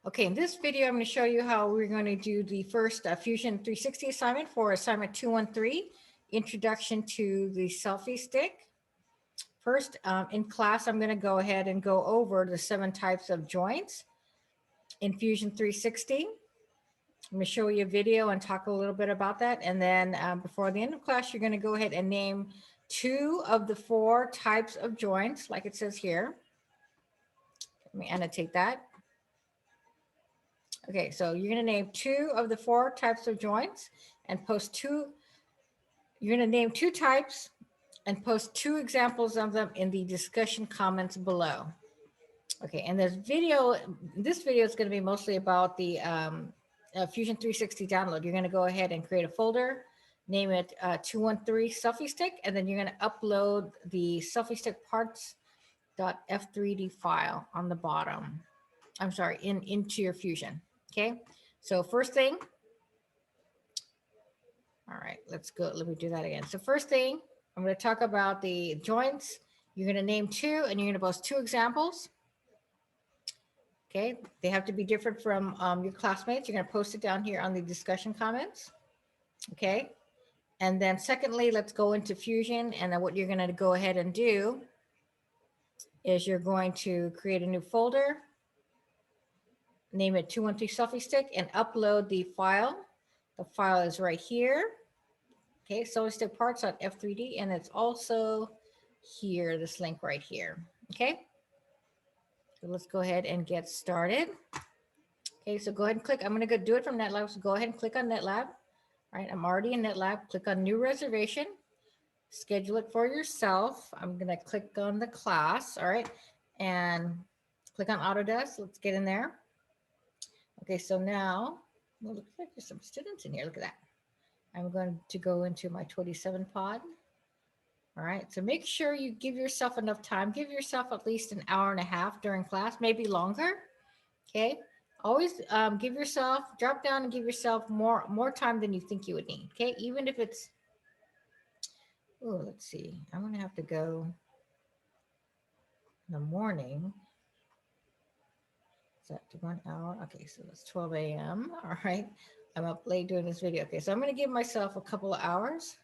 Okay, in this video, I'm going to show you how we're going to do the first Fusion 360 assignment for assignment 213, Introduction to the Selfie Stick. First, in class, I'm going to go ahead and go over the 7 types of joints in Fusion 360. I'm going to show you a video and talk a little bit about that. And then before the end of class, you're going to go ahead and name 2 of the 4 types of joints, like it says here. Let me annotate that. Okay, so you're going to name 2 of the 4 types of joints and post 2. You're going to name 2 types and post 2 examples of them in the discussion comments below. Okay, and this video is going to be mostly about the Fusion 360 download. You're going to go ahead and create a folder, name it 213 selfie stick, and then you're going to upload the selfie stick parts.f3d file on the bottom. I'm sorry, into your Fusion. Okay, so first thing, all right, let's go. Let me do that again. So first thing, I'm going to talk about the joints. You're going to name 2 and you're going to post 2 examples. Okay, they have to be different from your classmates. You're going to post it down here on the discussion comments. Okay, and then secondly, let's go into Fusion. And then what you're going to go ahead and do is you're going to create a new folder, name it 213 selfie stick, and upload the file. The file is right here. Okay, selfie stick parts on F3D, and it's also here, this link right here. Okay, so let's go ahead and get started. Okay, so go ahead and click. I'm going to go do it from NetLab. So go ahead and click on NetLab. All right, I'm already in NetLab. Click on New Reservation. Schedule it for yourself. I'm going to click on the class. All right, and click on Autodesk. Let's get in there. Okay, so now, well, looks like there's some students in here. Look at that. I'm going to go into my 27 pod. All right, so make sure you give yourself enough time. Give yourself at least an hour and a half during class, maybe longer. Okay, always give yourself, drop down and give yourself more time than you think you would need. Okay, even if it's, oh, let's see, I'm gonna have to go in the morning. Is that 1 hour? Okay, so that's 12 a.m. All right, I'm up late doing this video. Okay, so I'm gonna give myself a couple of hours.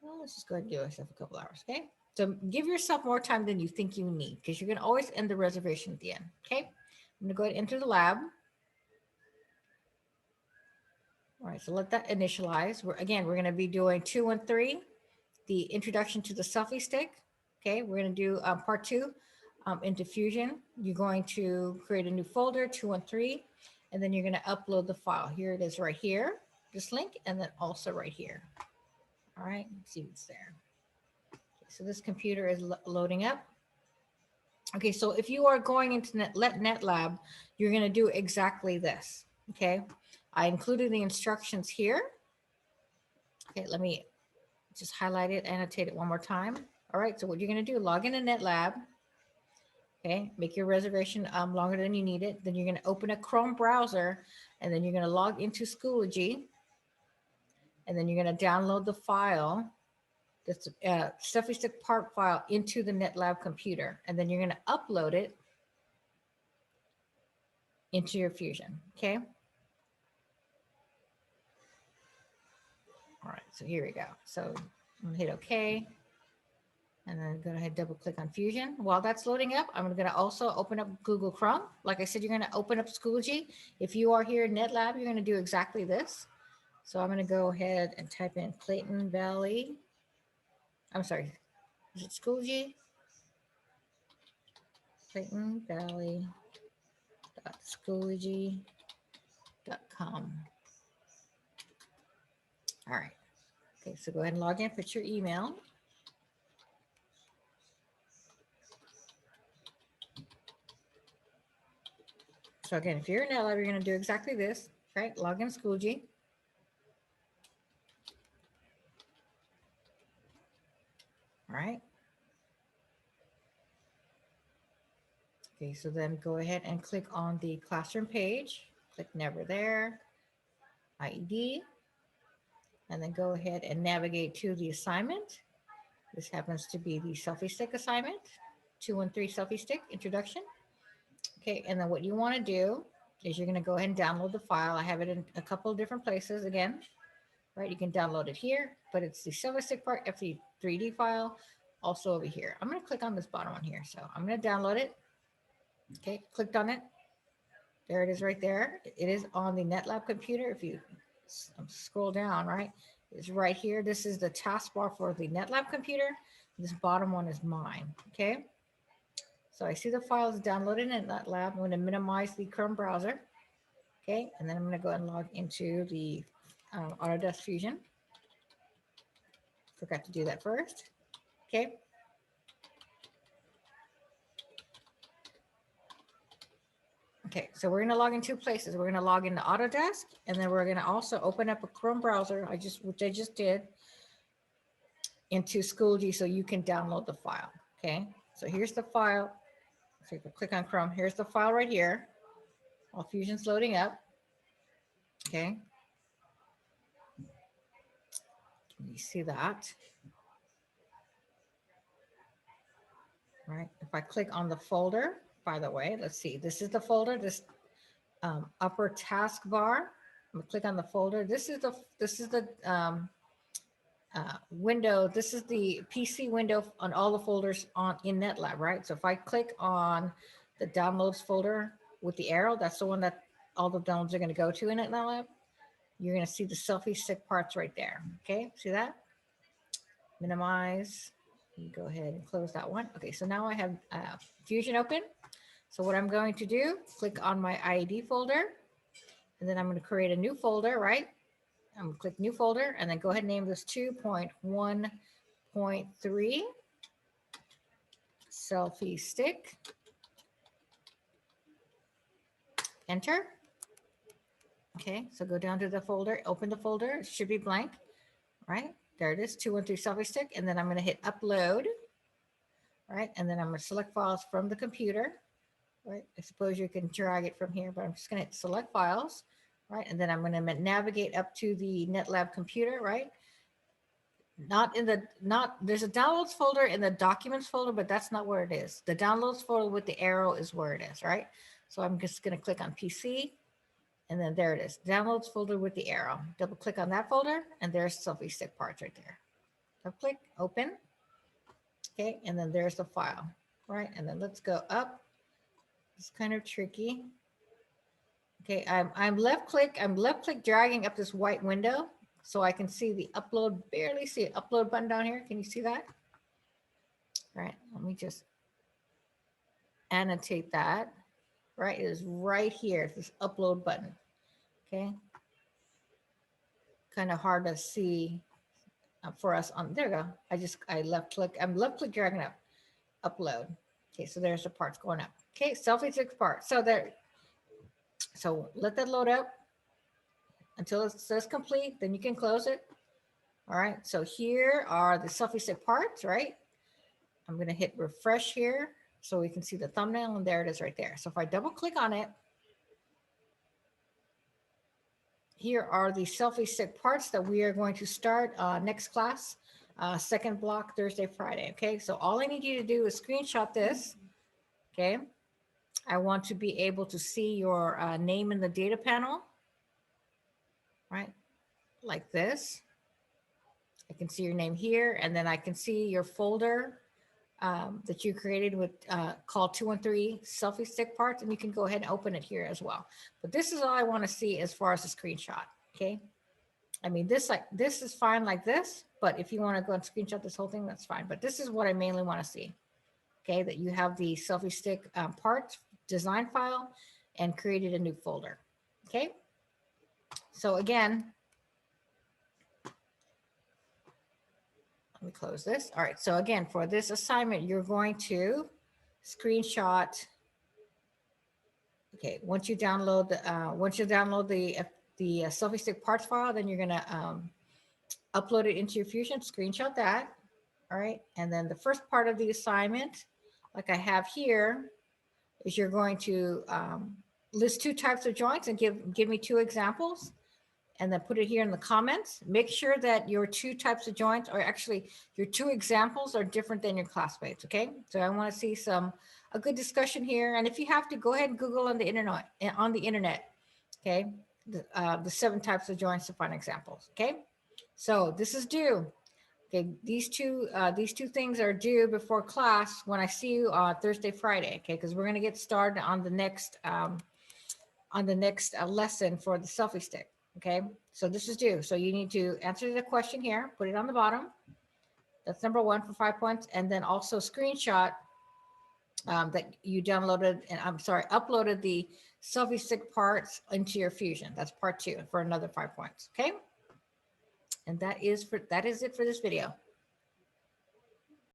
Well, let's just go ahead and give myself a couple of hours. Okay, so give yourself more time than you think you need, because you're gonna always end the reservation at the end. Okay, I'm gonna go ahead and enter the lab. All right, so let that initialize. We're going to be doing 213, the introduction to the selfie stick. Okay, we're going to do part 2 into Fusion. You're going to create a new folder, 213, and then you're going to upload the file. Here it is right here, this link, and then also right here. All right, let's see what's there. Okay, so this computer is loading up. Okay, so if you are going into NetLab, you're going to do exactly this. Okay, I included the instructions here. Okay, let me just highlight it, annotate it one more time. All right, so what you're going to do, log into NetLab. Okay, make your reservation longer than you need it. Then you're going to open a Chrome browser, and then you're going to log into Schoology. And then you're going to download the file, this selfie stick part file, into the NetLab computer. And then you're going to upload it into your Fusion. Okay. All right, so here we go. So I'm gonna hit OK. And then go ahead, double click on Fusion. While that's loading up, I'm gonna also open up Google Chrome. Like I said, you're gonna open up Schoology. If you are here in NetLab, you're gonna do exactly this. So I'm gonna go ahead and type in Clayton Valley. I'm sorry, is it Schoology? Clayton Valley Schoology.com. All right. Okay, so go ahead and log in, put your email. So again, if you're in NetLab, you're going to do exactly this, right? Log in Schoology. All right. Okay, so then go ahead and click on the classroom page. Click Never There, IED, and then go ahead and navigate to the assignment. This happens to be the selfie stick assignment, 213 selfie stick introduction. Okay, and then what you want to do, is you're going to go ahead and download the file. I have it in a couple of different places again, right? You can download it here, but it's the selfie stick part, FD3D file, also over here. I'm going to click on this bottom one here. So I'm going to download it. Okay, clicked on it. There it is right there. It is on the NetLab computer. If you scroll down, right, it's right here. This is the taskbar for the NetLab computer. This bottom one is mine, okay? So I see the files downloaded in NetLab. I'm going to minimize the Chrome browser, okay? And then I'm going to go and log into the Autodesk Fusion. Forgot to do that first, okay? Okay, so we're going to log in two places. We're going to log into Autodesk, and then we're going to also open up a Chrome browser, which I just did, into Schoology so you can download the file. Okay, so here's the file. So you can click on Chrome. Here's the file right here. While Fusion's loading up. Okay. Can you see that? All right. If I click on the folder, by the way, let's see. This is the folder. This upper taskbar. I'm gonna click on the folder. This is the window. This is the PC window on all the folders in NetLab, right? So if I click on the downloads folder with the arrow, that's the one that all the downloads are going to go to in NetLab. You're going to see the selfie stick parts right there. Okay, see that? Minimize. You go ahead and close that one. Okay, so now I have Fusion open. So what I'm going to do, click on my IED folder, and then I'm going to create a new folder, right? I'm going to click new folder and then go ahead and name this 2.1.3 selfie stick. Enter. Okay, so go down to the folder, open the folder. It should be blank, right? There it is, 213 selfie stick. And then I'm going to hit upload, right? And then I'm going to select files from the computer, right? I suppose you can drag it from here, but I'm just going to hit select files, right? And then I'm going to navigate up to the NetLab computer, right? There's a downloads folder in the documents folder, but that's not where it is. The downloads folder with the arrow is where it is, right? So I'm just going to click on PC, and then there it is, downloads folder with the arrow. Double click on that folder, and there's selfie stick parts right there. Double click, open. Okay, and then there's the file, right? And then let's go up. It's kind of tricky. Okay, I'm left click dragging up this white window so I can see the upload, barely see it, upload button down here. Can you see that? All right, let me just annotate that. Right, it is right here, this upload button. Okay, kind of hard to see for us on, there we go. I'm left click dragging up, upload. Okay, so there's the parts going up. Okay, selfie stick part. So let that load up until it says complete, then you can close it. All right, so here are the selfie stick parts, right? I'm gonna hit refresh here so we can see the thumbnail, and there it is right there. So if I double click on it, here are the selfie stick parts that we are going to start next class, second block, Thursday, Friday. Okay, so all I need you to do is screenshot this. Okay, I want to be able to see your name in the data panel, right? Like this. I can see your name here, and then I can see your folder that you created with called 213 selfie stick parts, and you can go ahead and open it here as well. But this is all I want to see as far as a screenshot. Okay, I mean this is fine like this, but if you want to go and screenshot this whole thing, that's fine. But this is what I mainly want to see. Okay, that you have the selfie stick parts design file and created a new folder. Okay, so again, let me close this. All right, so again, for this assignment, you're going to screenshot. Okay, once you download the selfie stick parts file, then you're gonna upload it into your Fusion, screenshot that. All right, and then the first part of the assignment, like I have here, is you're going to list two types of joints and give me two examples. and then put it here in the comments. Make sure that your two types of joints, or actually your two examples, are different than your classmates. Okay, so I want to see a good discussion here. And if you have to, go ahead and Google on the internet. Okay, the 7 types of joints to find examples. Okay, so this is due. Okay, these two things are due before class when I see you on Thursday, Friday. Okay, because we're gonna get started on the next lesson for the selfie stick. Okay, so this is due. So you need to answer the question here, put it on the bottom. That's number 1 for 5 points, and then also screenshot that you downloaded, and uploaded the selfie stick parts into your Fusion. That's part 2 for another 5 points. Okay, and that is it for this video.